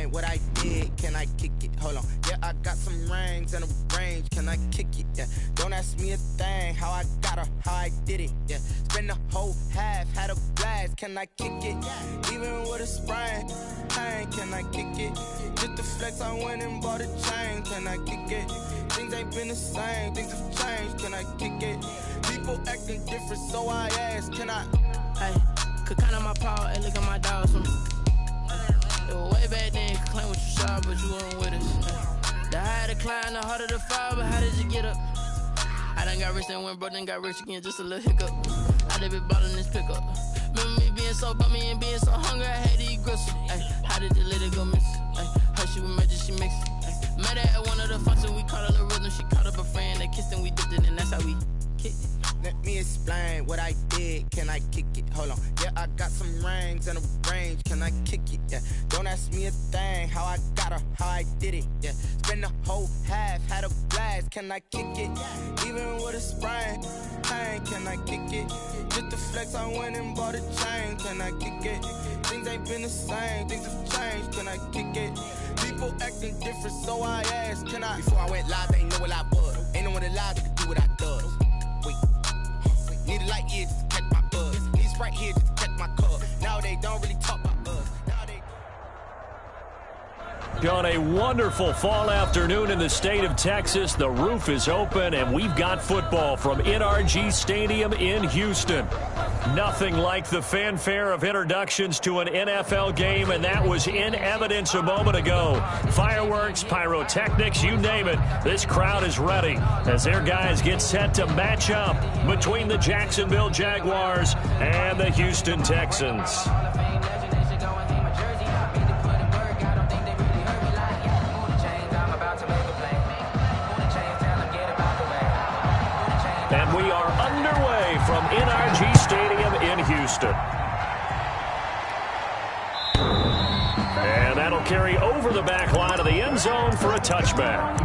explain what I did? Can I kick it? Hold on. Yeah, I got some rings and a range. Can I kick it? Yeah. Don't ask me a thing. How I got her, how I did it. Yeah. Spend the whole half, had a blast. Can I kick it? Even with a sprain. Pain, can I kick it? Just the flex, I went and bought a chain. Can I kick it? Things ain't been the same. Things have changed. Can I kick it? People acting different, so I ask. Can I? Hey, could count on my power, hey, look at my dogs. It was way back then, you could claim what you saw, but you weren't with us. The higher the climb, the harder the fall, but how did you get up? I done got rich, then went broke, then got rich again, just a little hiccup. I done been ballin' this pickup. Remember me being so bummy and being so hungry, I had to eat gristle. Ay, how did the lady go miss? Ay, her she was magic, she mixed. Ay, met her at one of the functions, we caught a little rhythm, she caught up a friend, they kissed and we dipped it, and that's how we kicked it. Let me explain what I did. Can I kick it? Hold on. Yeah, I got some rings and a range. Can I kick it? Yeah. Don't ask me a thing. How I got her, how I did it. Yeah. Spend the whole half, had a blast. Can I kick it? Even with a sprain. Pain, can I kick it? Just the flex, I went and bought a chain. Can I kick it? Things ain't been the same. Things have changed. Can I kick it? People acting different, so I asked. Can I? Before I went live, they ain't know what I was. Ain't no one alive that could do what I does. Need a light here just to catch my buzz. Need a Sprite here just to catch my cup. Now they don't really talk about us. On a wonderful fall afternoon in the state of Texas, the roof is open, and we've got football from NRG Stadium in Houston. Nothing like the fanfare of introductions to an NFL game, and that was in evidence a moment ago. Fireworks, pyrotechnics, you name it. This crowd is ready as their guys get set to match up between the Jacksonville Jaguars and the Houston Texans. And we are underway from NRG Stadium in Houston. And that'll carry over the back line of the end zone for a touchback.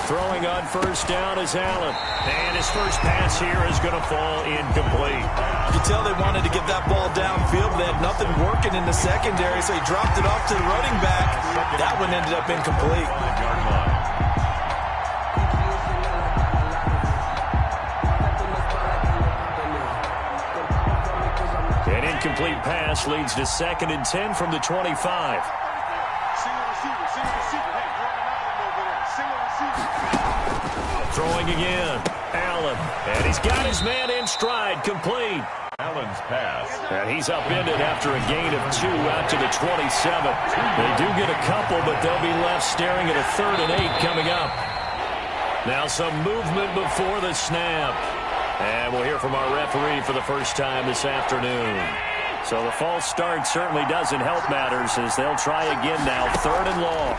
Throwing on first down is Allen. And his first pass here is going to fall incomplete. You could tell they wanted to get that ball downfield, but they had nothing working in the secondary, so he dropped it off to the running back. That one ended up incomplete. An incomplete pass leads to 2nd and 10 from the 25. Throwing again, Allen, and he's got his man in stride, complete. Allen's pass. And he's upended after a gain of 2 out to the 27. They do get a couple, but they'll be left staring at a 3rd and 8 coming up. Now some movement before the snap. And we'll hear from our referee for the first time this afternoon. So the false start certainly doesn't help matters as they'll try again now, 3rd and long.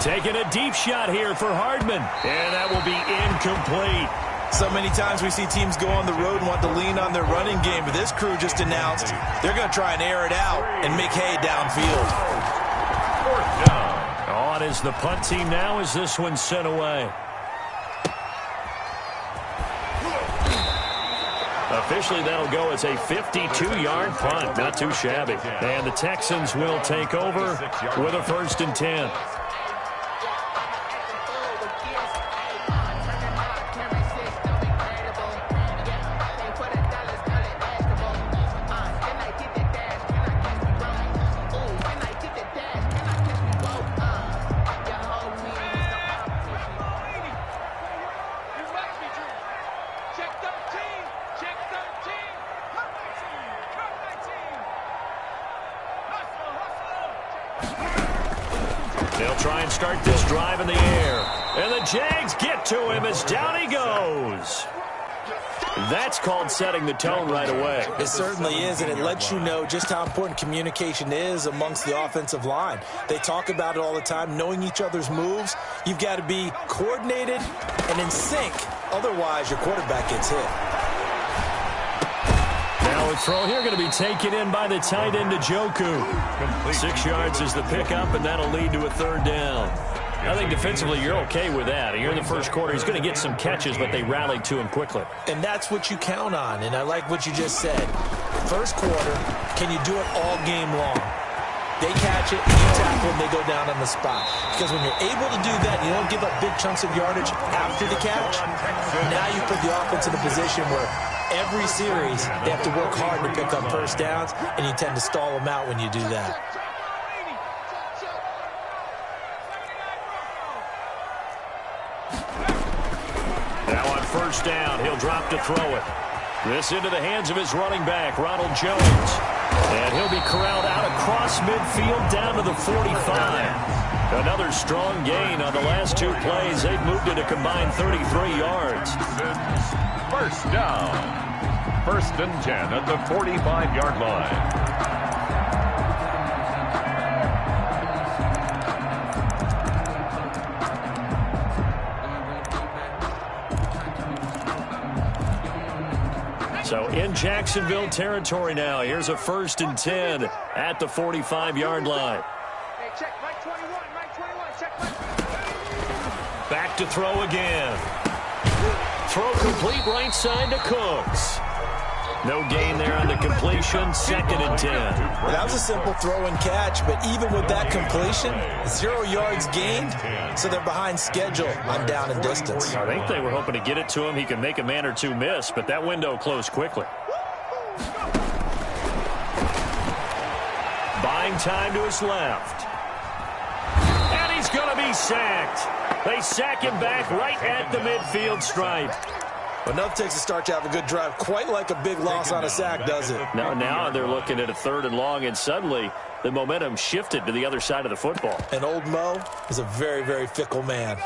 Taking a deep shot here for Hardman, and that will be incomplete. So many times we see teams go on the road and want to lean on their running game, but this crew just announced they're going to try and air it out and make hay downfield. 4th down. On is the punt team now as this one's sent away. Officially, that'll go as a 52-yard punt. Not too shabby. And the Texans will take over with a 1st and 10. They'll try and start this drive in the air. And the Jags get to him as down he goes. That's called setting the tone right away. It certainly is, and it lets you know just how important communication is amongst the offensive line. They talk about it all the time, knowing each other's moves. You've got to be coordinated and in sync. Otherwise, your quarterback gets hit. Now a throw here going to be taken in by the tight end, Njoku. 6 yards is the pickup, and that'll lead to a third down. I think defensively you're okay with that. Here in the first quarter, he's going to get some catches, but they rallied to him quickly. And that's what you count on, and I like what you just said. First quarter, can you do it all game long? They catch it, you tackle them, they go down on the spot. Because when you're able to do that, you don't give up big chunks of yardage after the catch. Now you put the offense in a position where every series they have to work hard to pick up first downs, and you tend to stall them out when you do that. Now on first down, he'll drop to throw it. This into the hands of his running back, Ronald Jones. And he'll be corralled out across midfield down to the 45. Another strong gain on the last 2 plays. They've moved it a combined 33 yards. First down. 1st and 10 at the 45-yard line. So in Jacksonville territory now. Here's a 1st and 10 at the 45-yard line. Back to throw again. Throw complete right side to Cooks. No gain there on the completion. 2nd and 10. Well, that was a simple throw and catch, but even with that completion, 0 yards gained, so they're behind schedule on down and distance. I think they were hoping to get it to him. He can make a man or two miss, but that window closed quickly. Buying time to his left. And he's going to be sacked. They sack him back right at the midfield stripe. Enough takes a start to have a good drive. Quite like a big loss on a sack, does it? Now they're looking at a 3rd and long, and suddenly the momentum shifted to the other side of the football. And old Mo is a very, very fickle man.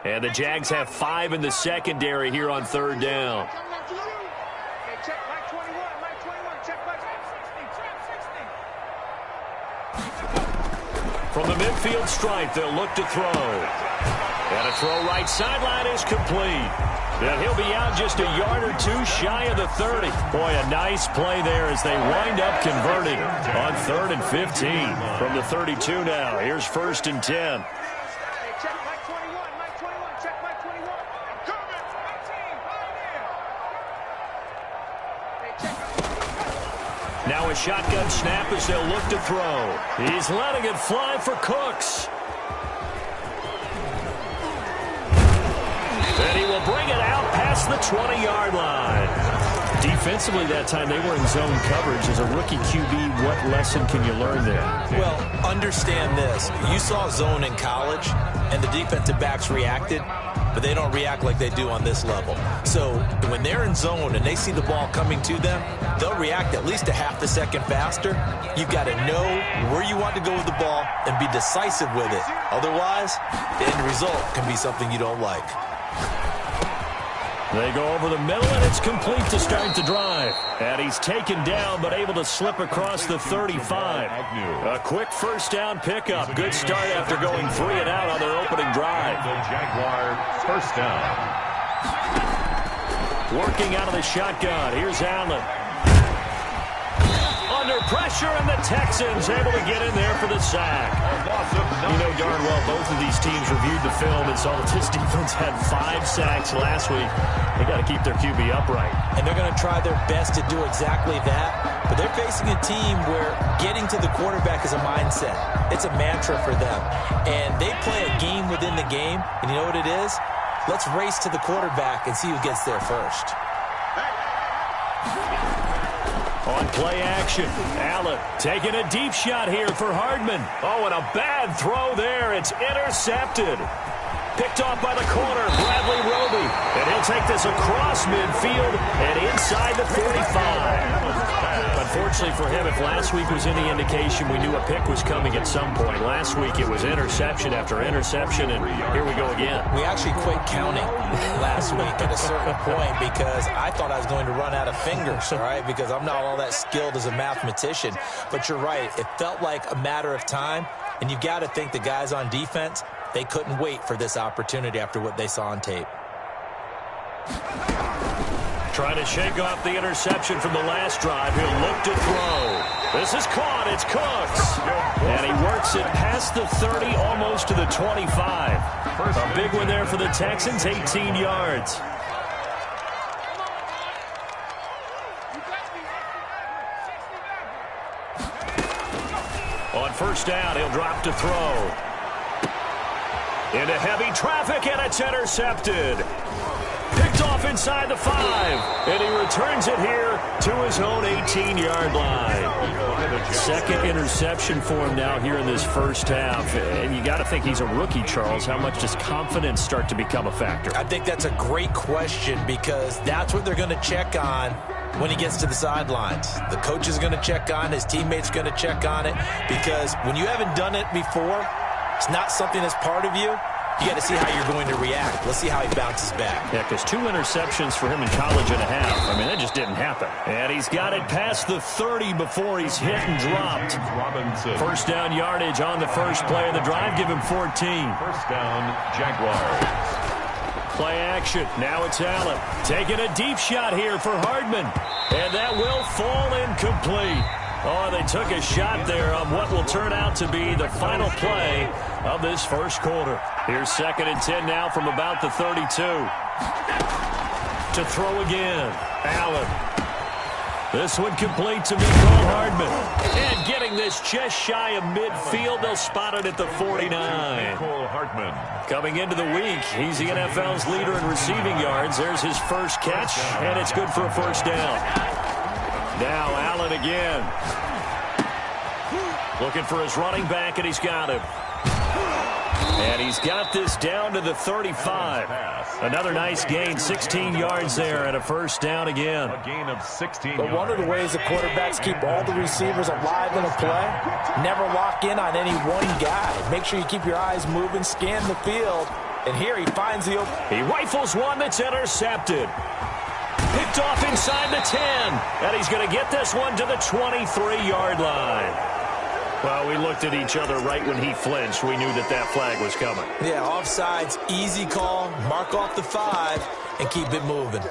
And the Jags have 5 in the secondary here on 3rd down. From the midfield stripe, they'll look to throw. And a throw right sideline is complete. And he'll be out just a yard or 2 shy of the 30. Boy, a nice play there as they wind up converting on 3rd and 15. From the 32 now, here's 1st and 10. Now a shotgun snap as they'll look to throw. He's letting it fly for Cooks. And he will bring it out past the 20-yard line. Defensively that time, they were in zone coverage. As a rookie QB, what lesson can you learn there? Well, understand this. You saw zone in college, and the defensive backs reacted, but they don't react like they do on this level. So when they're in zone and they see the ball coming to them, they'll react at least a half a second faster. You've got to know where you want to go with the ball and be decisive with it. Otherwise, the end result can be something you don't like. They go over the middle, and it's complete to start the drive. And he's taken down, but able to slip across the 35. A quick first down pickup. Good start after going 3 and out on their opening drive. The Jaguar first down. Working out of the shotgun. Here's Allen. Under pressure, and the Texans able to get in there for the sack. You know darn well both of these teams reviewed the film and saw that this defense had 5 sacks last week. They got to keep their QB upright. And they're going to try their best to do exactly that. But they're facing a team where getting to the quarterback is a mindset. It's a mantra for them. And they play a game within the game. And you know what it is? Let's race to the quarterback and see who gets there first. On play action, Allen taking a deep shot here for Hardman. Oh, and a bad throw there. It's intercepted. Picked off by the corner, Bradley Roby. And he'll take this across midfield and inside the 45. Unfortunately for him, if last week was any indication, we knew a pick was coming at some point. Last week it was interception after interception, and here we go again. We actually quit counting last last week at a certain point because I thought I was going to run out of fingers, all right, because I'm not all that skilled as a mathematician. But you're right. It felt like a matter of time, and you've got to think the guys on defense, they couldn't wait for this opportunity after what they saw on tape. Trying to shake off the interception from the last drive. He'll look to throw. This is caught. It's Cooks. And he works it past the 30, almost to the 25. A big one there for the Texans, 18 yards. On first down, he'll drop to throw. Into heavy traffic, and it's intercepted. Picked off inside the 5, and he returns it here to his own 18-yard line. Second interception for him now here in this first half. And you got to think he's a rookie, Charles. How much does confidence start to become a factor? I think that's a great question because that's what they're going to check on when he gets to the sidelines. The coach is going to check on, his teammates are going to check on it, because when you haven't done it before, it's not something that's part of you. You got to see how you're going to react. Let's see how he bounces back. Yeah, because 2 interceptions for him in college and a half. I mean, that just didn't happen. And he's got it past the 30 before he's hit and dropped. First down yardage on the first play of the drive. Give him 14. First down, Jaguars. Play action. Now it's Allen. Taking a deep shot here for Hardman. And that will fall incomplete. Oh, they took a shot there on what will turn out to be the final play of this first quarter. Here's 2nd and 10 now from about the 32. To throw again. Allen. This one complete to Mecole Hardman. And getting this just shy of midfield. They'll spot it at the 49. Mecole Hardman. Coming into the week, he's the NFL's leader in receiving yards. There's his first catch, and it's good for a first down. Now Allen again. Looking for his running back, and he's got him. And he's got this down to the 35. Another nice gain, 16 yards there, and a first down again. A gain of 16 But one of the ways the quarterbacks keep all the receivers alive in a play, never lock in on any one guy. Make sure you keep your eyes moving, scan the field, and here he finds the open. He rifles one that's intercepted. Picked off inside the 10, and he's going to get this one to the 23-yard line. Well, we looked at each other right when he flinched. We knew that that flag was coming. Yeah, offsides, easy call, mark off the 5, and keep it moving.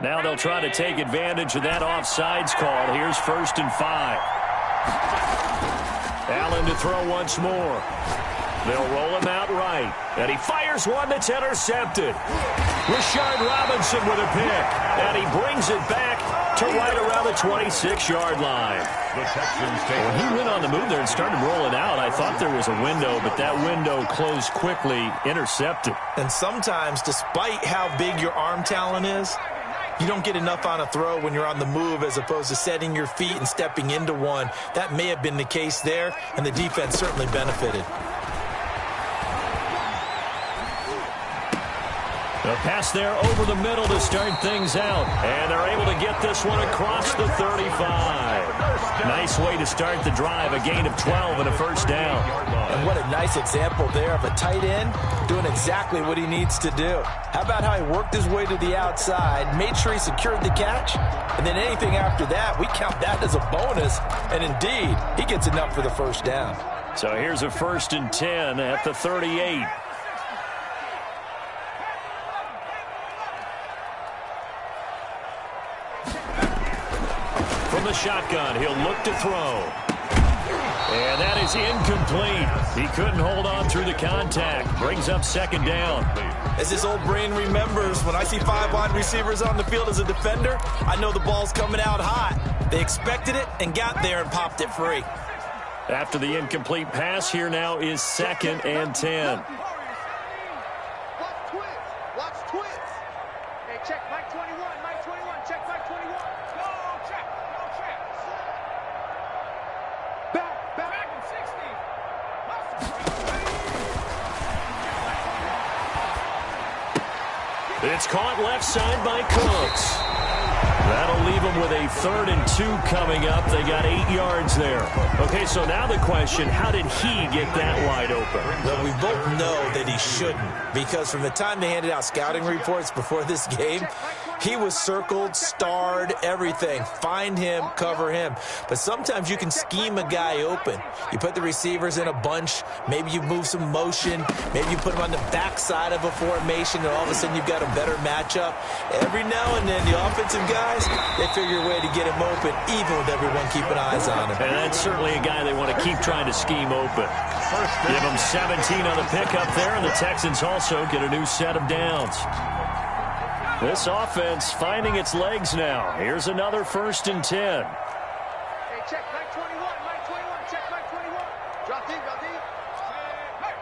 Now they'll try to take advantage of that offsides call. Here's 1st and 5. Allen to throw once more. They'll roll him out right. And he fires one that's intercepted. Rashard Robinson with a pick. And he brings it back to right around the 26-yard line. When he went on the move there and started rolling out, I thought there was a window, but that window closed quickly, intercepted. And sometimes, despite how big your arm talent is, you don't get enough on a throw when you're on the move as opposed to setting your feet and stepping into one. That may have been the case there, and the defense certainly benefited. A pass there over the middle to start things out. And they're able to get this one across the 35. Nice way to start the drive. A gain of 12 and a first down. And what a nice example there of a tight end doing exactly what he needs to do. How about how he worked his way to the outside, made sure he secured the catch, and then anything after that, we count that as a bonus. And indeed, he gets enough for the first down. So here's a 1st and 10 at the 38. From the shotgun, he'll look to throw. And that is incomplete. He couldn't hold on through the contact. Brings up 2nd down. As his old brain remembers, when I see 5 wide receivers on the field as a defender, I know the ball's coming out hot. They expected it and got there and popped it free. After the incomplete pass, here now is 2nd and 10. It's caught left side by Cooks. That'll leave them with a 3rd and 2 coming up. They got 8 yards there. Okay, so now the question, how did he get that wide open? Well, we both know that he shouldn't, because from the time they handed out scouting reports before this game, he was circled, starred, everything. Find him, cover him. But sometimes you can scheme a guy open. You put the receivers in a bunch. Maybe you move some motion. Maybe you put him on the backside of a formation, and all of a sudden you've got a better matchup. Every now and then, the offensive guys, they figure a way to get him open, even with everyone keeping eyes on him. And that's certainly a guy they want to keep trying to scheme open. Give him 17 on the pickup there, and the Texans also get a new set of downs. This offense finding its legs now. Here's another 1st and 10. Hey, check Mike 21, Mike 21, check Mike 21. Drop deep, drop deep. Mike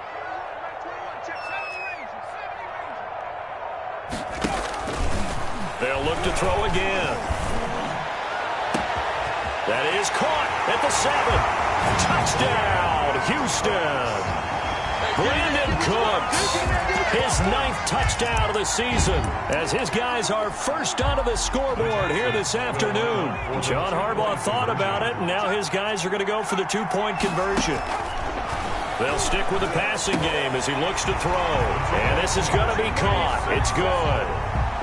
21, check 70 range. They'll look to throw again. That is caught at the 7. Touchdown, Houston. Brandon Cooks, his 9th touchdown of the season, as his guys are first onto the scoreboard here this afternoon. John Harbaugh thought about it, and now his guys are going to go for the 2-point conversion. They'll stick with the passing game as he looks to throw. And this is going to be caught. It's good.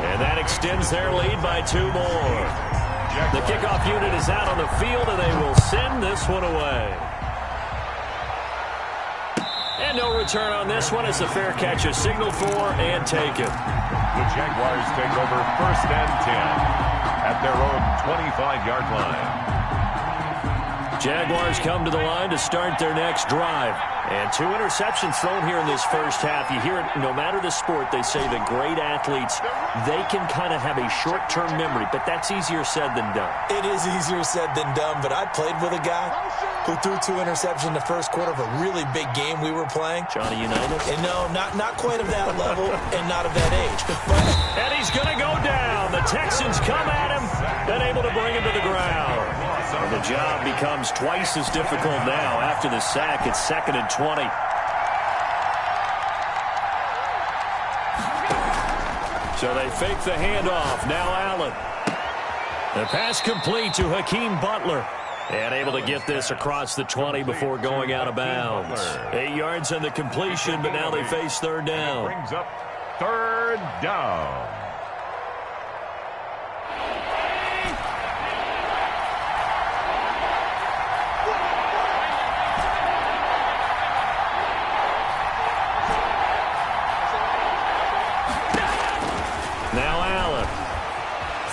And that extends their lead by 2 more. The kickoff unit is out on the field, and they will send this one away. And no return on this one as the fair catch is signaled for and taken. The Jaguars take over 1st and 10 at their own 25-yard line. Jaguars come to the line to start their next drive. And 2 interceptions thrown here in this first half. You hear it, no matter the sport, they say the great athletes, they can kind of have a short-term memory, but that's easier said than done. It is easier said than done, but I played with a guy who threw 2 interceptions in the first quarter of a really big game we were playing. Johnny Unitas? And no, not quite of that level and not of that age. But and he's going to go down. The Texans come at him and able to bring him to the ground. And the job becomes twice as difficult now. After the sack, it's 2nd and 20. So they fake the handoff. Now Allen. The pass complete to Hakeem Butler. And able to get this across the 20 before going out of bounds. 8 yards on the completion, but now they face 3rd down. Brings up 3rd down.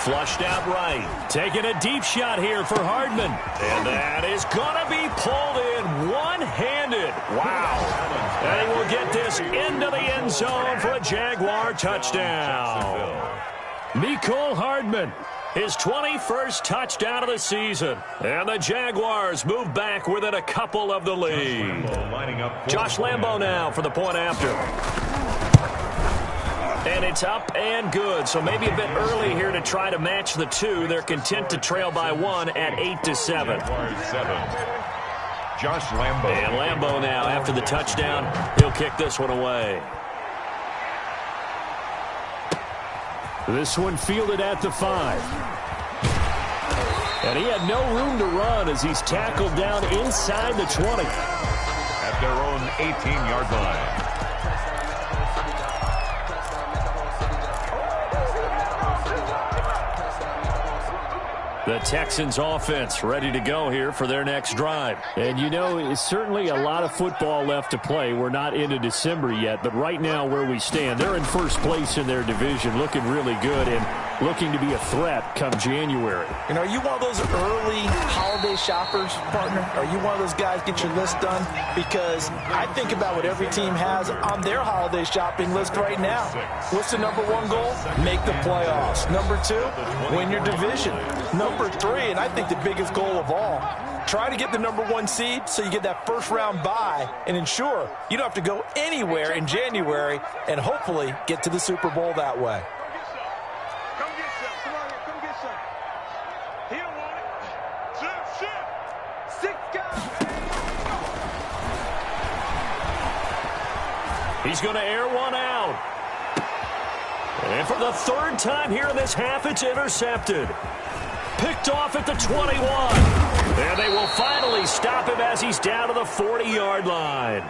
Flushed out right. Taking a deep shot here for Hardman. And that is going to be pulled in one-handed. Wow. And he will get this into the end zone for a Jaguar touchdown. Mecole Hardman, his 21st touchdown of the season. And the Jaguars move back within a couple of the lead. Josh Lambo now for the point after. And it's up and good, so maybe a bit early here to try to match the 2. They're content to trail by 1 at 8-7. Josh Lambo. And Lambo now, after the touchdown, he'll kick this one away. This one fielded at the 5. And he had no room to run as he's tackled down inside the 20. At their own 18-yard line. The Texans offense ready to go here for their next drive. And you know, it's certainly a lot of football left to play. We're not into December yet, but right now where we stand, they're in first place in their division, looking really good and looking to be a threat come January. And are you one of those early holiday shoppers, partner? Are you one of those guys get your list done? Because I think about what every team has on their holiday shopping list right now. What's the number 1 goal? Make the playoffs. Number 2, win your division. Number 3, and I think the biggest goal of all, try to get the number 1 seed so you get that first round bye and ensure you don't have to go anywhere in January and hopefully get to the Super Bowl that way. Come get some. Come on here. Come get some. He don't want it. Shit. 6 guys. He's going to air one out. And for the 3rd time here in this half, it's intercepted. picked off at the 21. And they will finally stop him as he's down to the 40-yard line.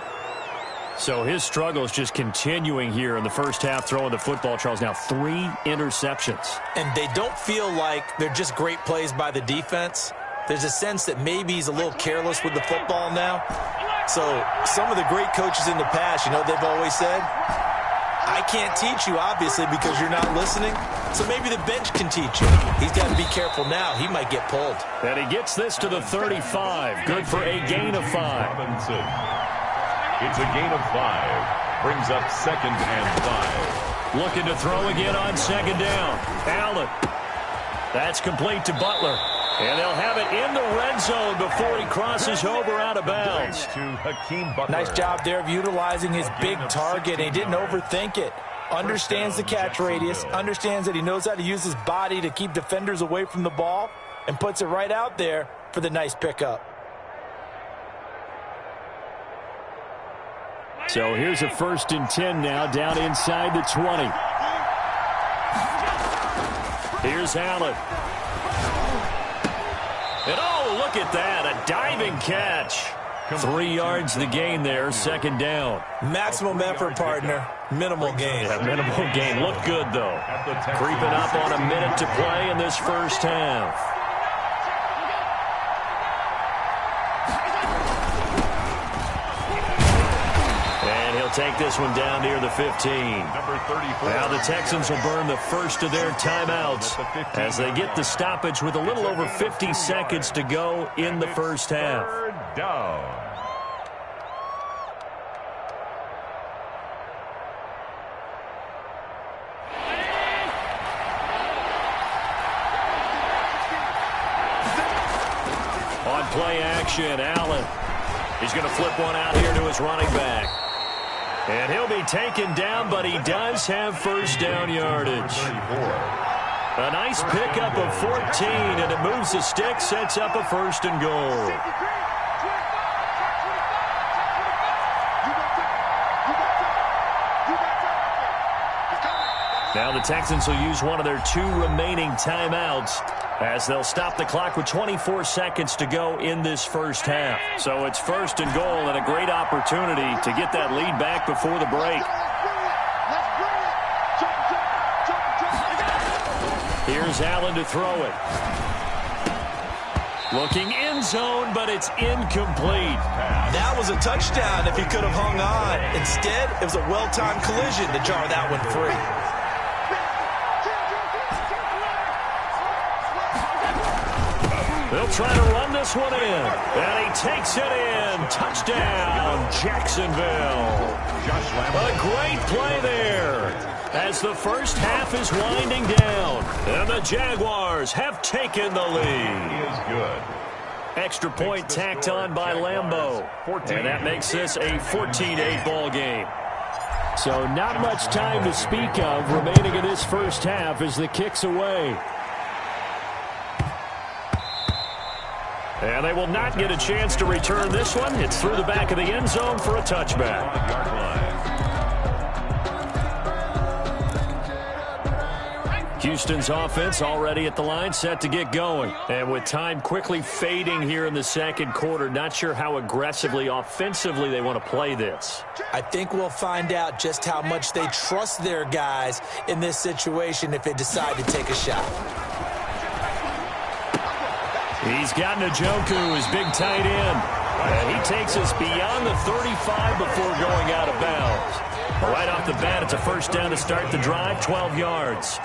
So his struggle is just continuing here in the first half, throwing the football, Charles. Now 3 interceptions. And they don't feel like they're just great plays by the defense. There's a sense that maybe he's a little careless with the football now. So some of the great coaches in the past, you know, they've always said, I can't teach you, obviously, because you're not listening. So maybe the bench can teach you. He's got to be careful now. He might get pulled. And he gets this to the 35. Good for a gain of 5. Robinson. It's a gain of 5. Brings up 2nd and 5. Looking to throw again on 2nd down. Allen. That's complete to Butler. And they'll have it in the red zone before he crosses over out of bounds. Nice job there of utilizing his big target. He didn't overthink it. Understands the catch radius. Understands that he knows how to use his body to keep defenders away from the ball. And puts it right out there for the nice pickup. So here's a 1st and 10 now down inside the 20. Here's Allen. And oh, look at that, a diving catch. 3 yards the gain there, 2nd down. Maximum effort, partner. Minimal gain. Yeah, minimal gain. Looked good, though. Creeping up on a minute to play in this first half. Take this one down near the 15. Now the Texans will burn the first of their timeouts as they get the stoppage with a little over 50 seconds to go in the first half. Down. On play action, Allen. He's going to flip one out here to his running back. And he'll be taken down, but he does have first down yardage. A nice pickup of 14, and it moves the stick, sets up a 1st and goal. Now the Texans will use one of their 2 remaining timeouts as they'll stop the clock with 24 seconds to go in this first half. So it's 1st and goal and a great opportunity to get that lead back before the break. Here's Allen to throw it. Looking end zone, but it's incomplete. That was a touchdown if he could have hung on. Instead, it was a well-timed collision to jar that one free. They'll try to run this one in. And he takes it in. Touchdown, Jacksonville. A great play there as the first half is winding down. And the Jaguars have taken the lead. He is good. Extra point tacked on by Lambeau. And that makes this a 14-8 ball game. So not much time to speak of remaining in this first half as the kick's away. And they will not get a chance to return this one. It's through the back of the end zone for a touchback. Houston's offense already at the line, set to get going. And with time quickly fading here in the second quarter, not sure how aggressively, offensively they want to play this. I think we'll find out just how much they trust their guys in this situation if they decide to take a shot. He's got Njoku, his big tight end. And he takes us beyond the 35 before going out of bounds. Right off the bat, it's a first down to start the drive, 12 yards.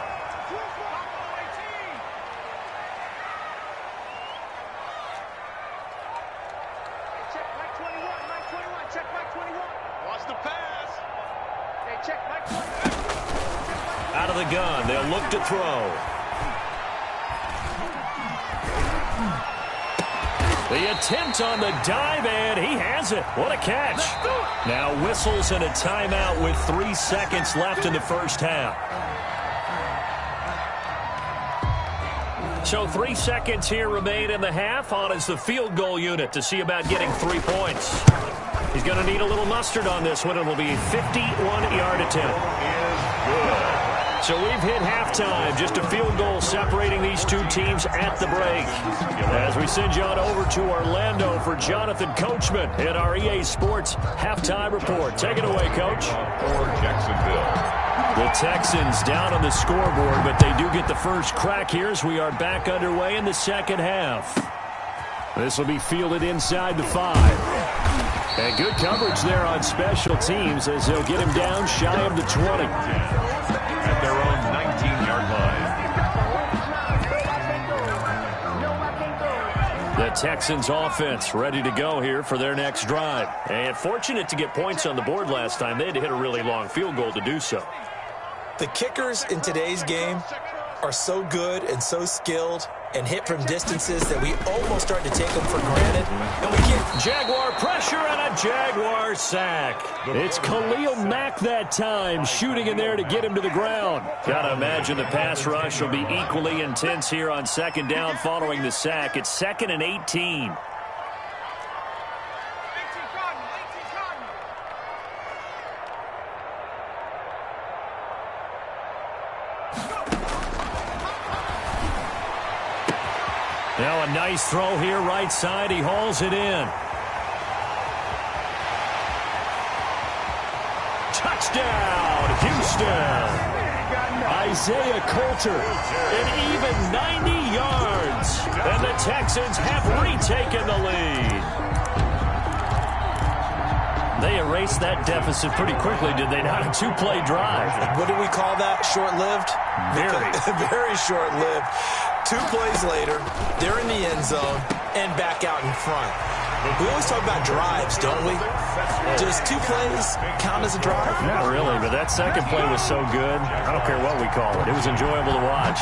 Out of the gun, they'll look to throw. The attempt on the dive, and he has it. What a catch. Now whistles and a timeout with 3 seconds left in the first half. So 3 seconds here remain in the half. On is the field goal unit to see about getting 3 points. He's going to need a little mustard on this one. It will be a 51-yard attempt. Is good. So we've hit halftime. Just a field goal separating these two teams at the break. As we send you on over to Orlando for Jonathan Coachman in our EA Sports halftime report. Take it away, Coach. For Jacksonville. The Texans down on the scoreboard, but they do get the first crack here as we are back underway in the second half. This will be fielded inside the 5. And good coverage there on special teams as they'll get him down shy of the 20. At their own 19-yard line. The Texans offense ready to go here for their next drive. And fortunate to get points on the board last time. They had to hit a really long field goal to do so. The kickers in today's game are so good and so skilled and hit from distances that we almost start to take them for granted. And we can't. Jaguar pressure and a Jaguar sack. It's Khalil Mack that time, shooting in there to get him to the ground. Gotta imagine the pass rush will be equally intense here on second down following the sack. It's 2nd and 18. Now a nice throw here right side. He hauls it in. Touchdown, Houston. Isaiah Coulter, an even 90 yards. And the Texans have retaken the lead. They erased that deficit pretty quickly, did they not? A 2-play drive. What do we call that? Short-lived? Very short-lived. 2 plays later, they're in the end zone and back out in front. We always talk about drives, don't we? Does 2 plays count as a drive? Not really, but that second play was so good. I don't care what we call it. It was enjoyable to watch.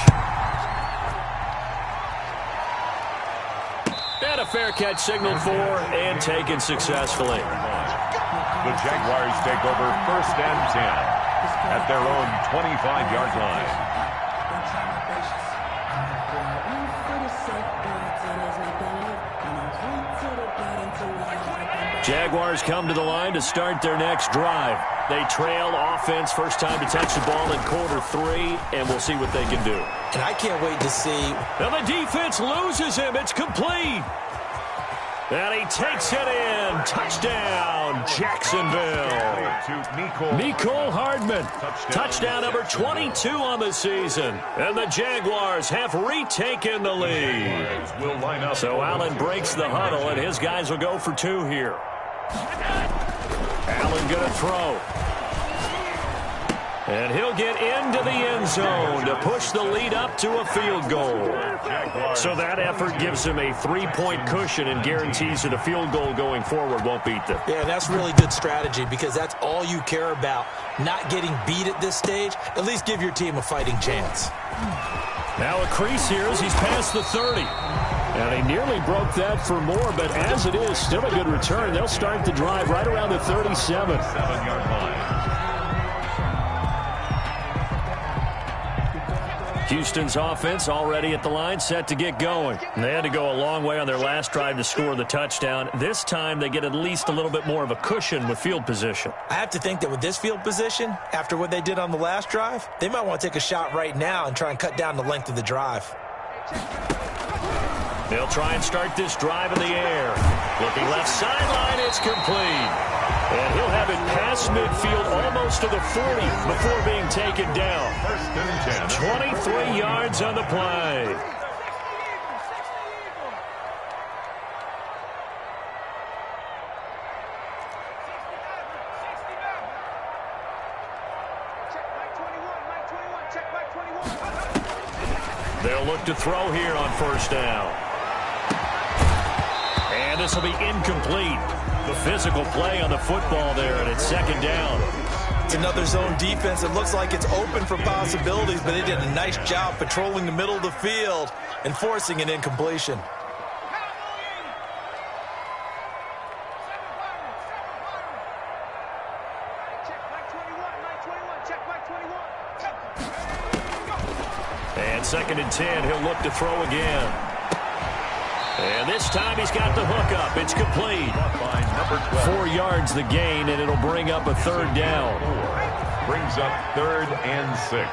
And a fair catch signaled for and taken successfully. The Jaguars take over 1st and 10 at their own 25-yard line. Jaguars come to the line to start their next drive. They trail offense first time to touch the ball in quarter 3, and we'll see what they can do. And I can't wait to see. Now the defense loses him. It's complete. And he takes it in. Touchdown, Jacksonville. Mecole Hardman. Touchdown number 22 on the season. And the Jaguars have retaken the lead. So Allen breaks the huddle, and his guys will go for 2 here. Allen going to throw. And he'll get into the end zone to push the lead up to a field goal. So that effort gives him a 3-point cushion and guarantees that a field goal going forward won't beat them. Yeah, that's really good strategy because that's all you care about. Not getting beat at this stage. At least give your team a fighting chance. Now a crease here as he's past the 30. And he nearly broke that for more, but as it is, still a good return. They'll start the drive right around the 37. 7-yard line. Houston's offense already at the line, set to get going. And they had to go a long way on their last drive to score the touchdown. This time they get at least a little bit more of a cushion with field position. I have to think that with this field position, after what they did on the last drive, they might want to take a shot right now and try and cut down the length of the drive. They'll try and start this drive in the air. Looking left sideline, it's complete. And he'll have it past midfield almost to the 40 before being taken down. 1st and 10. 23 yards on the play. They'll look to throw here on 1st down. And this will be incomplete. The physical play on the football there, and it's 2nd down. It's another zone defense. It looks like it's open for possibilities, but they did a nice job patrolling the middle of the field and forcing an incompletion. And 2nd and 10, he'll look to throw again. And this time he's got the hook up. It's complete. 4 yards the gain, and it'll bring up a 3rd down. Brings up 3rd and 6.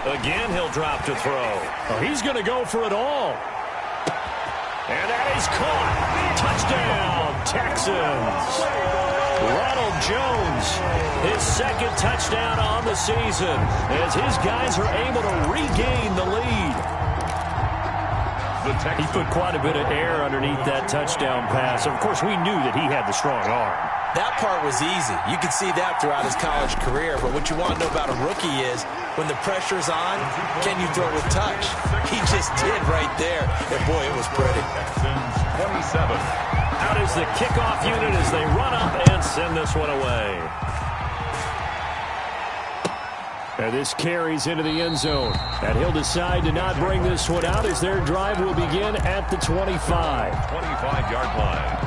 Again, he'll drop to throw. Oh, he's going to go for it all. And that is caught. Touchdown, Texans. Ronald Jones, his second touchdown on the season, as his guys are able to regain the lead. He put quite a bit of air underneath that touchdown pass. Of course, we knew that he had the strong arm. That part was easy. You could see that throughout his college career. But what you want to know about a rookie is when the pressure's on, can you throw with touch? He just did right there. And, boy, it was pretty. 27. Out is the kickoff unit as they run up and send this one away. And this carries into the end zone. And he'll decide to not bring this one out as their drive will begin at the 25. 25-yard line.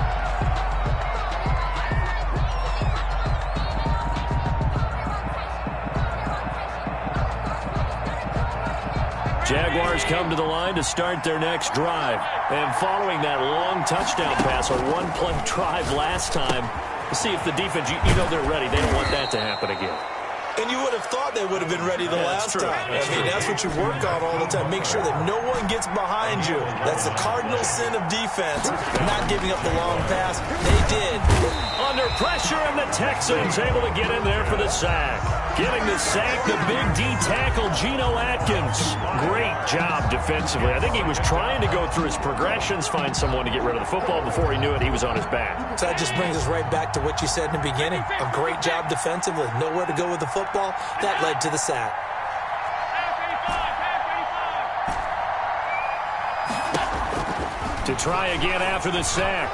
Jaguars come to the line to start their next drive. And following that long touchdown pass, a one-play drive last time, to see if the defense, you know they're ready. They don't want that to happen again. And you would have thought they would have been ready the last time. I mean, that's what you work on all the time. Make sure that no one gets behind you. That's the cardinal sin of defense, not giving up the long pass. They did. Under pressure, and the Texans able to get in there for the sack. Getting the sack, the big D tackle, Geno Atkins. Great job defensively. I think he was trying to go through his progressions, find someone to get rid of the football. Before he knew it, he was on his back. So that just brings us right back to what you said in the beginning. A great job defensively. Nowhere to go with the football. That led to the sack. To try again after the sack.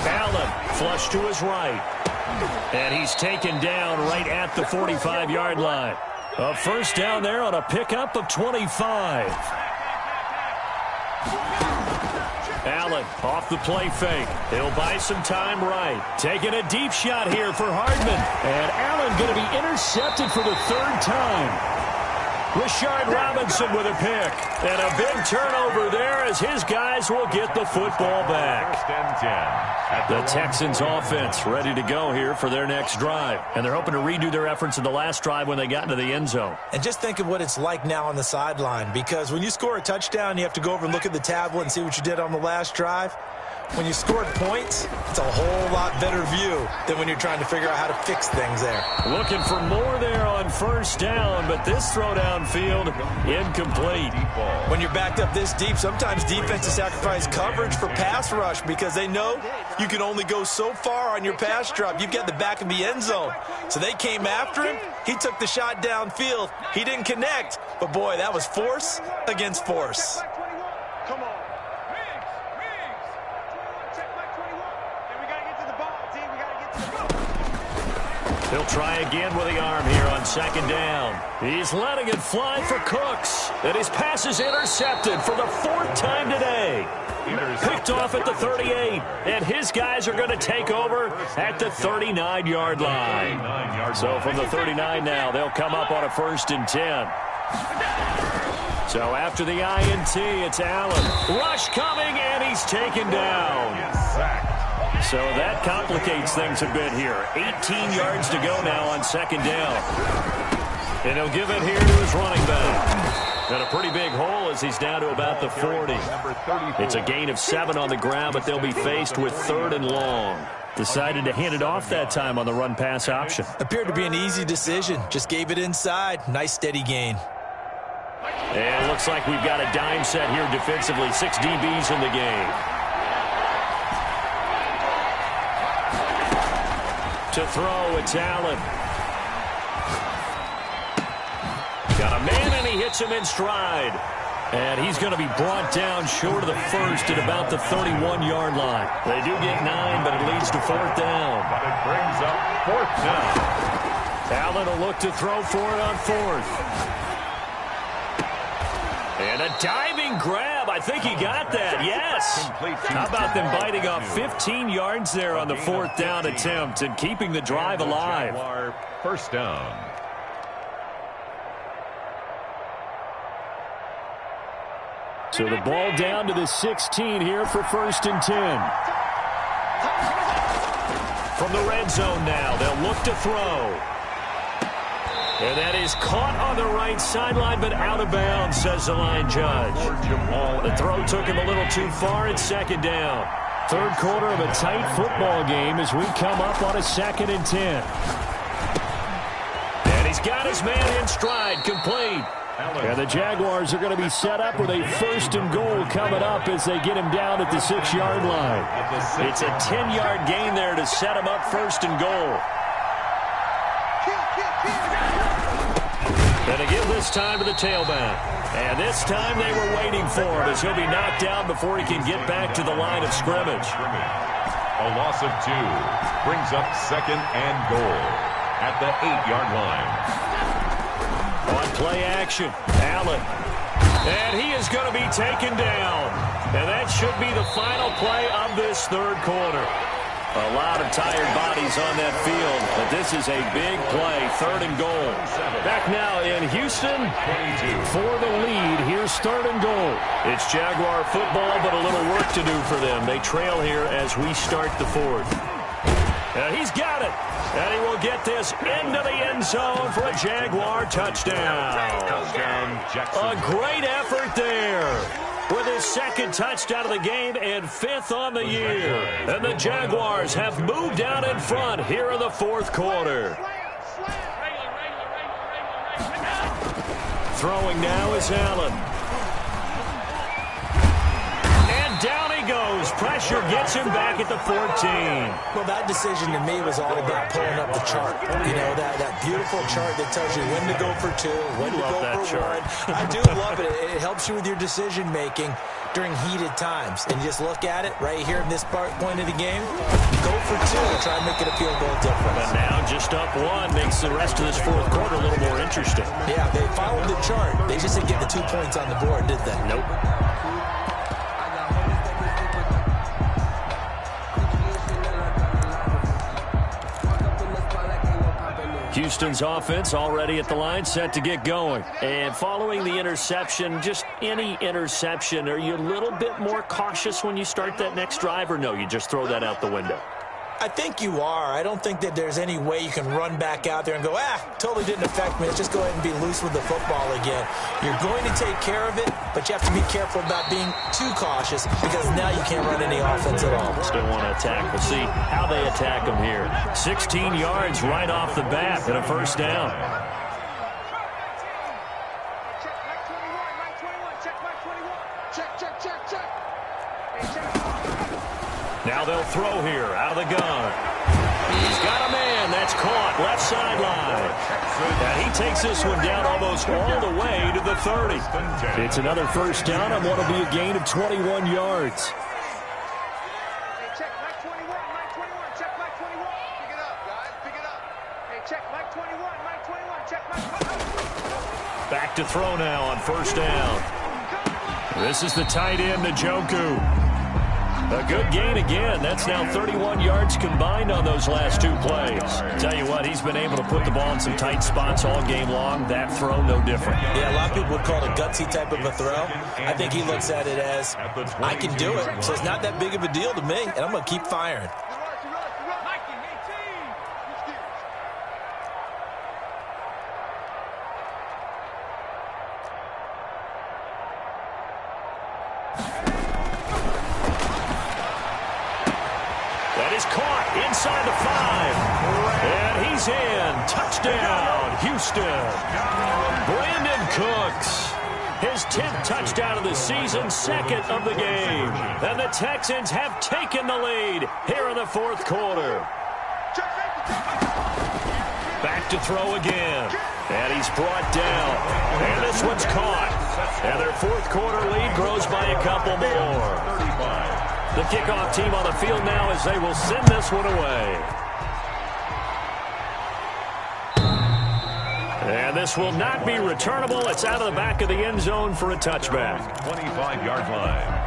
Allen flush to his right. And he's taken down right at the 45-yard line. A first down there on a pickup of 25. Allen off the play fake. He'll buy some time right. Taking a deep shot here for Hardman. And Allen going to be intercepted for the third time. Rashard Robinson with a pick. And a big turnover there as his guys will get the football back. First and 10. The Texans offense ready to go here for their next drive. And they're hoping to redo their efforts in the last drive when they got into the end zone. And just think of what it's like now on the sideline, because when you score a touchdown, you have to go over and look at the tablet and see what you did on the last drive. When you scored points, it's a whole lot better view than when you're trying to figure out how to fix things there. Looking for more there on first down, but this throw downfield incomplete. When you're backed up this deep, sometimes defenses sacrifice coverage for pass rush because they know you can only go so far on your pass drop. You've got the back of the end zone. So they came after him. He took the shot downfield. He didn't connect. But, boy, that was force against force. Come on. He'll try again with the arm here on second down. He's letting it fly for Cooks. And his pass is intercepted for the fourth time today. Picked off at the 38. And his guys are going to take over at the 39-yard line. So from the 39 now, they'll come up on a 1st and 10. So after the INT, it's Allen. Rush coming, and he's taken down. So that complicates things a bit here. 18 yards to go now on second down. And he'll give it here to his running back. And a pretty big hole as he's down to about the 40. It's a gain of 7 on the ground, but they'll be faced with 3rd and long. Decided to hand it off that time on the run-pass option. Appeared to be an easy decision. Just gave it inside. Nice steady gain. And it looks like we've got a dime set here defensively. 6 DBs in the game. To throw, it's Allen. Got a man, and he hits him in stride. And he's going to be brought down short of the first at about the 31-yard line. They do get 9, but it leads to 4th down. But it brings up 4th down. Allen will look to throw for it on 4th. And a diving grab. I think he got that. Yes. How about them biting off 15 yards there on the 4th down attempt and keeping the drive alive? First down. So the ball down to the 16 here for 1st and 10. From the red zone now, they'll look to throw. And that is caught on the right sideline, but out of bounds, says the line judge. The throw took him a little too far. It's second down. Third quarter of a tight football game as we come up on a 2nd and 10. And he's got his man in stride, complete. And the Jaguars are going to be set up with a 1st and goal coming up as they get him down at the 6-yard line. It's a 10-yard gain there to set him up 1st and goal. And to give this time to the tailback. And this time they were waiting for him as he'll be knocked down before he can get back to the line of scrimmage. A loss of 2 brings up 2nd and goal at the 8-yard line. On play action, Allen. And he is going to be taken down. And that should be the final play of this third quarter. A lot of tired bodies on that field, but this is a big play, 3rd and goal. Back now in Houston for the lead. Here's 3rd and goal. It's Jaguar football, but a little work to do for them. They trail here as we start the 4th. And he's got it. And he will get this into the end zone for a Jaguar touchdown. A great effort there with his 2nd touchdown of the game and 5th on the year. And the Jaguars have moved down in front here in the 4th quarter. Throwing now is Allen. And down he goes. Pressure gets him back at the 14. Well, that decision to me was all about pulling up the chart. You know, that beautiful chart that tells you when to go for 2, when to go for 1. I do love it. It helps you with your decision-making during heated times. And you just look at it right here in this point of the game. Go for 2 and try and make it a field goal difference. But now just up 1 makes the rest of this 4th quarter a little more interesting. Yeah, they followed the chart. They just didn't get the 2 points on the board, did they? Nope. Houston's offense already at the line, set to get going. And following the interception, just any interception, are you a little bit more cautious when you start that next drive, or no, you just throw that out the window? I think you are. I don't think that there's any way you can run back out there and go, totally didn't affect me. Let's just go ahead and be loose with the football again. You're going to take care of it, but you have to be careful about being too cautious because now you can't run any offense at all. Still want to attack. We'll see how they attack them here. 16 yards right off the bat and a 1st down. Now they'll throw here out of the gun. He's got a man. That's caught. Left sideline. And he takes this one down almost all the way to the 30. It's another 1st down on what will be a gain of 21 yards. Check Mike 21, Mike 21, check Mike 21. Pick it up, guys, pick it up. Hey, check Mike 21, Mike 21, check Mike 21. Back to throw now on 1st down. This is the tight end, Njoku. A good gain again. That's now 31 yards combined on those last 2 plays. Tell you what, he's been able to put the ball in some tight spots all game long. That throw, no different. Yeah, a lot of people would call it a gutsy type of a throw. I think he looks at it as, I can do it. So it's not that big of a deal to me, and I'm going to keep firing. Inside the 5. And he's in. Touchdown, Houston. Brandon Cooks. His 10th touchdown of the season, 2nd of the game. And the Texans have taken the lead here in the 4th quarter. Back to throw again. And he's brought down. And this one's caught. And their 4th quarter lead grows by a couple more. The kickoff team on the field now as they will send this one away. And this will not be returnable. It's out of the back of the end zone for a touchback. 25-yard line.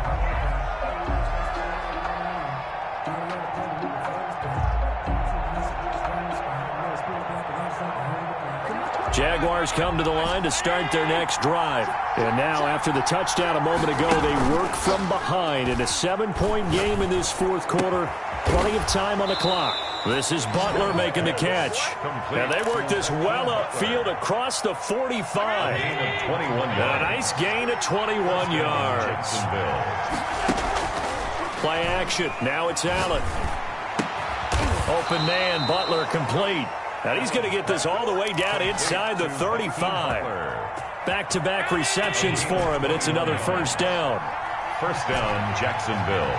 Jaguars come to the line to start their next drive. And now, after the touchdown a moment ago, they work from behind in a 7-point game in this 4th quarter. Plenty of time on the clock. This is Butler making the catch. And they work this well upfield across the 45. A nice gain of 21 yards. Play action. Now it's Allen. Open man, Butler complete. And he's going to get this all the way down inside the 35. Back-to-back receptions for him, and it's another first down. First down, Jacksonville.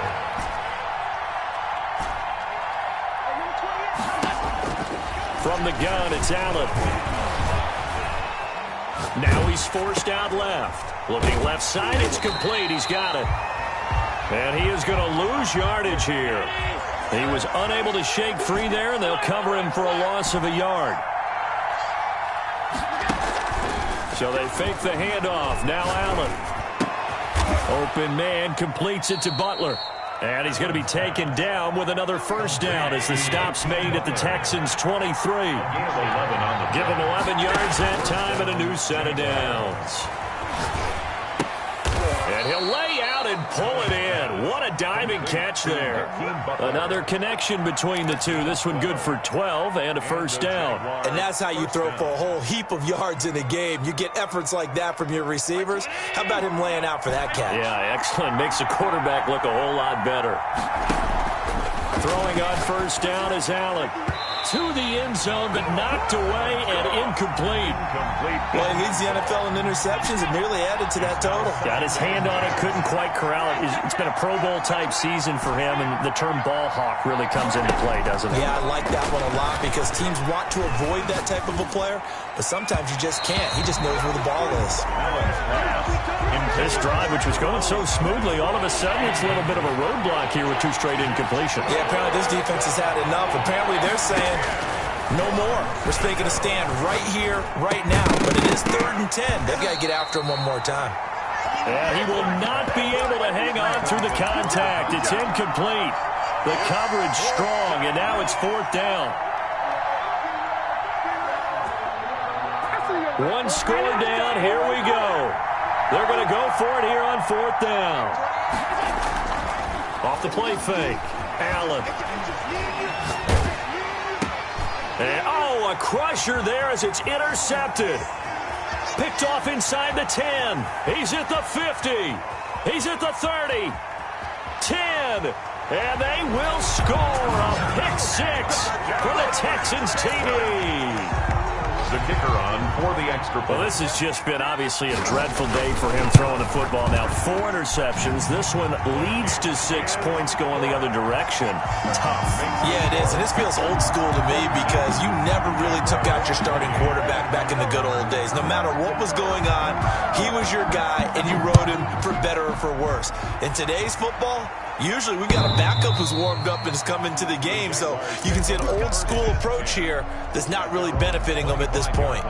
From the gun, it's Allen. Now he's forced out left. Looking left side, it's complete. He's got it. And he is going to lose yardage here. He was unable to shake free there, and they'll cover him for a loss of a yard. So they fake the handoff. Now Allen. Open man completes it to Butler. And he's going to be taken down with another first down as the stop's made at the Texans' 23. Give him 11 yards that time and a new set of downs. And he'll lay out and pull it in. What a diving catch there. Another connection between the two. This one good for 12 and a first down. And that's how you throw for a whole heap of yards in a game. You get efforts like that from your receivers. How about him laying out for that catch? Yeah, excellent. Makes the quarterback look a whole lot better. Throwing on first down is Allen. To the end zone, but knocked away and incomplete. Well, he leads the NFL in interceptions and nearly added to that total. Got his hand on it, couldn't quite corral it. It's been a Pro Bowl-type season for him, and the term ball hawk really comes into play, doesn't it? Yeah, I like that one a lot because teams want to avoid that type of a player, but sometimes you just can't. He just knows where the ball is. This drive, which was going so smoothly, all of a sudden it's a little bit of a roadblock here with two straight incompletions. Yeah, apparently this defense has had enough. Apparently they're saying no more. We're taking a stand right here, right now. But it is 3rd and 10. They've got to get after him one more time. Yeah, he will not be able to hang on through the contact. It's incomplete. The coverage strong, and now it's 4th down. One score down. Here we go. They're going to go for it here on 4th down. Off the play fake. Allen. And, oh, a crusher there as it's intercepted. Picked off inside the 10. He's at the 50. He's at the 30. 10. And they will score a pick 6 for the Texans TD. The kicker on for the extra point. Well, this has just been obviously a dreadful day for him throwing the football. Now 4 interceptions. This one leads to 6 points going the other direction. Tough. Yeah, it is. And this feels old school to me because you never really took out your starting quarterback back in the good old days. No matter what was going on, he was your guy, and you rode him for better or for worse. In today's football, usually we got a backup who's warmed up and has come into the game, so you can see an old school approach here that's not really benefiting them at this point.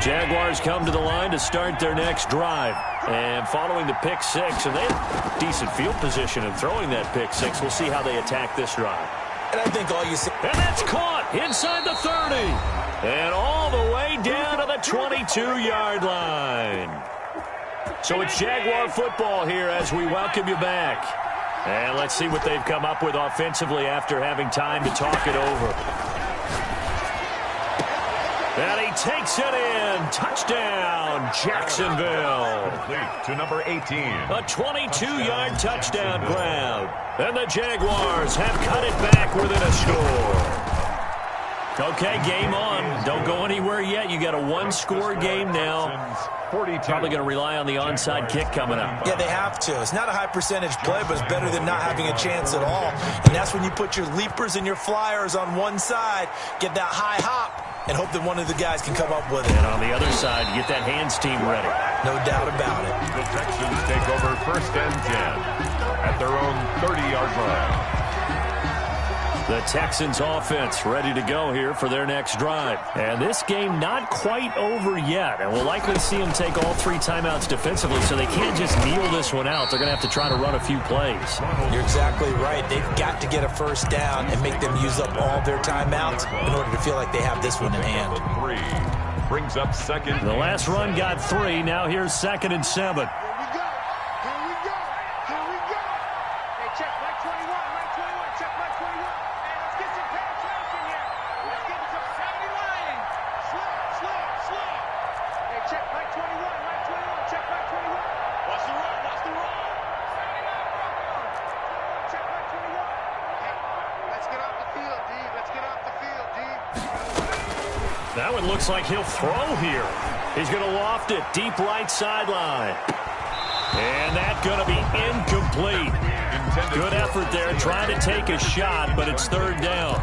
Jaguars come to the line to start their next drive. And following the pick 6, and they have decent field position in throwing that pick 6. We'll see how they attack this drive. And I think all you see... And that's caught inside the 30. And all the way down to the 22-yard line. So it's Jaguar football here as we welcome you back. And let's see what they've come up with offensively after having time to talk it over. And he takes it in. Touchdown, Jacksonville. Complete to number 18. A 22-yard touchdown grab. And the Jaguars have cut it back within a score. Okay, game on. Don't go anywhere yet. You got a one-score game now. Probably going to rely on the onside kick coming up. Yeah, they have to. It's not a high-percentage play, but it's better than not having a chance at all. And that's when you put your leapers and your flyers on one side, get that high hop, and hope that one of the guys can come up with it. And on the other side, you get that hands team ready. No doubt about it. The Texans take over 1st and 10 at their own 30-yard line. The Texans offense ready to go here for their next drive. And this game not quite over yet. And we'll likely see them take all 3 timeouts defensively, so they can't just kneel this one out. They're going to have to try to run a few plays. You're exactly right. They've got to get a first down and make them use up all their timeouts in order to feel like they have this one in hand. 3 brings up second. The last run got 3. Now here's 2nd and 7. That one looks like he'll throw here. He's going to loft it deep right sideline. And that's going to be incomplete. Good effort there trying to take a shot, but it's 3rd down.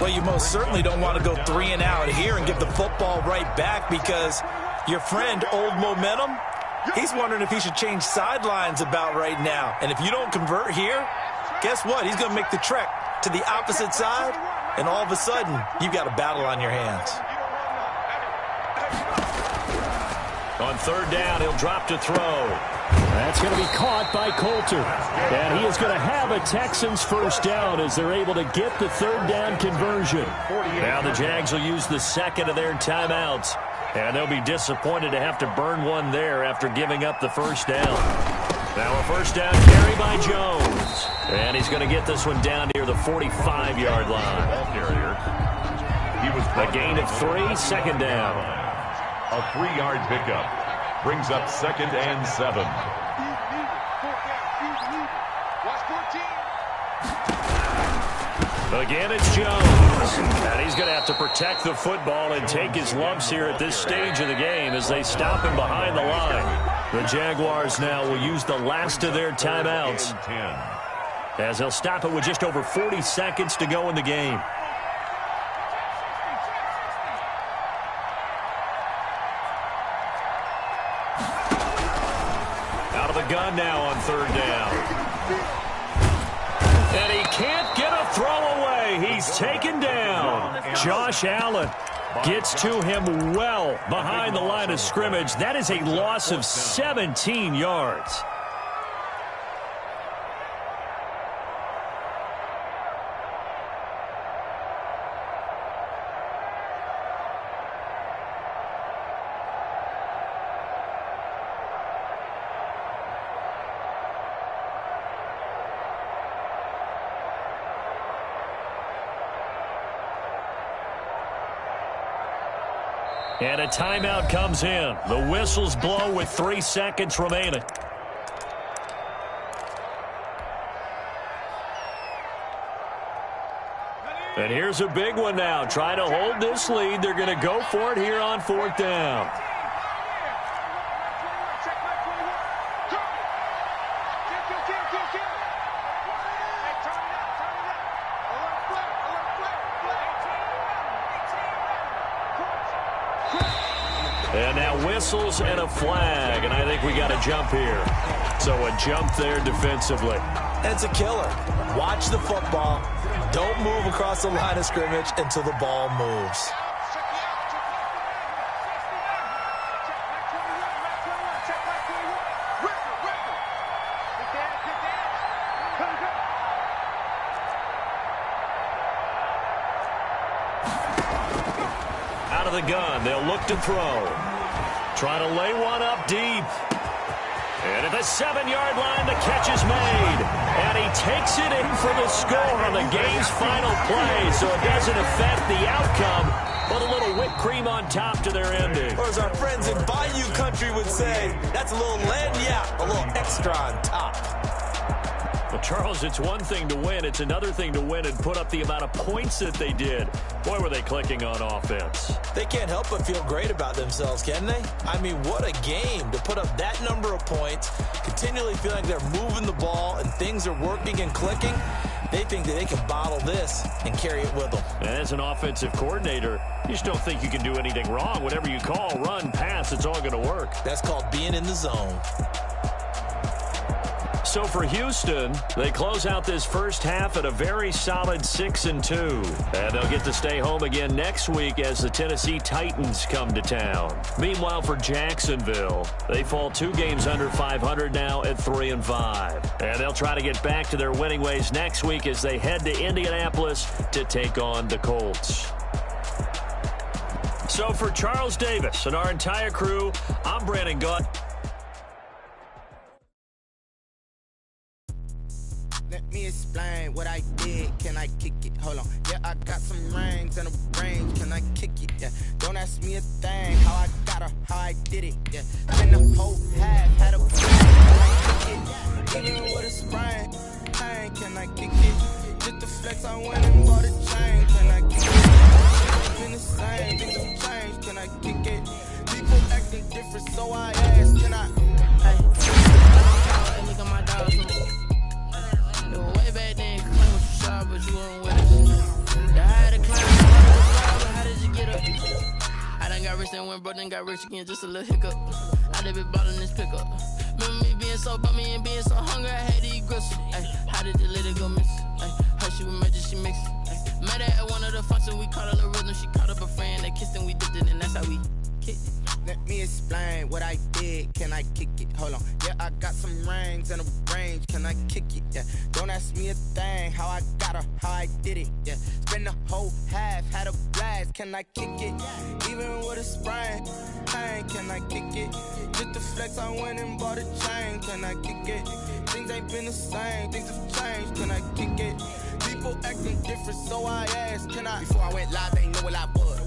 Well, you most certainly don't want to go 3 and out here and give the football right back, because your friend, Old Momentum, he's wondering if he should change sidelines about right now. And if you don't convert here, guess what? He's going to make the trek to the opposite side, and all of a sudden, you've got a battle on your hands. On 3rd down, he'll drop to throw. That's going to be caught by Coulter. And he is going to have a Texans first down as they're able to get the 3rd down conversion. Now the Jags will use the 2nd of their timeouts. And they'll be disappointed to have to burn one there after giving up the first down. Now a first down carry by Jones. And he's going to get this one down near the 45-yard line. A gain of 3, 2nd down. A 3-yard pickup brings up 2nd and 7. Again, it's Jones. And he's going to have to protect the football and take his lumps here at this stage of the game as they stop him behind the line. The Jaguars now will use the last of their timeouts as they'll stop it with just over 40 seconds to go in the game. Gun now on 3rd down. And he can't get a throw away. He's taken down. Josh Allen gets to him well behind the line of scrimmage. That is a loss of 17 yards. And a timeout comes in. The whistles blow with 3 seconds remaining. And here's a big one now. Trying to hold this lead. They're going to go for it here on 4th down. And now whistles and a flag, and I think we got a jump here. So a jump there defensively. And it's a killer. Watch the football. Don't move across the line of scrimmage until the ball moves. Out of the gun, they'll look to throw. Trying to lay one up deep. And at the 7-yard line, the catch is made. And he takes it in for the score on the game's final play. So it doesn't affect the outcome, but a little whipped cream on top to their ending. Or as our friends in Bayou Country would say, that's a little lagniappe, a little extra on top. Well, Charles, it's one thing to win. It's another thing to win and put up the amount of points that they did. Boy, were they clicking on offense. They can't help but feel great about themselves, can they? I mean, what a game to put up that number of points, continually feeling like they're moving the ball and things are working and clicking. They think that they can bottle this and carry it with them. And as an offensive coordinator, you just don't think you can do anything wrong. Whatever you call, run, pass, it's all going to work. That's called being in the zone. So for Houston, they close out this first half at a very solid 6-2. And they'll get to stay home again next week as the Tennessee Titans come to town. Meanwhile, for Jacksonville, they fall 2 games under 500 now at 3-5. And they'll try to get back to their winning ways next week as they head to Indianapolis to take on the Colts. So for Charles Davis and our entire crew, I'm Brandon Gaunt. Let me explain what I did. Can I kick it? Hold on. Yeah, I got some rings and a range. Can I kick it? Yeah. Don't ask me a thing. How I got her, how I did it. Yeah. Spend the whole half, had a plan. Can I kick it? Even with a sprain. Pain, can I kick it? Just the flex, I went and bought a chain. Can I kick it? Been the same, things have changed. Can I kick it? People acting different, so I asked. Can I? Hey, look at my dogs. Way back then, claim what you saw, but you weren't with us. The higher the climb, the harder the fall, but how did you get up? I done got rich and went broke, then got rich again, just a little hiccup. I done been ballin' this pickup. Remember me being so bummy and being so hungry, I had to eat gristle. Ay, how did the lady go miss? Her she was magic, she mixed. Met her at one of the functions, we caught a little rhythm, she caught up a friend, they kissed and we dipped it, and that's how we kicked it. Let me explain what I did. Can I kick it? Hold on. Yeah, I got some rings and a range. Can I kick it? Yeah. Don't ask me a thing. How I got her, how I did it. Yeah. Spend the whole half, had a blast. Can I kick it? Even with a sprain. Pain, can I kick it? Just the flex, I went and bought a chain. Can I kick it? Things ain't been the same. Things have changed. Can I kick it? People acting different, so I asked. Can I? Before I went live, they know what I was.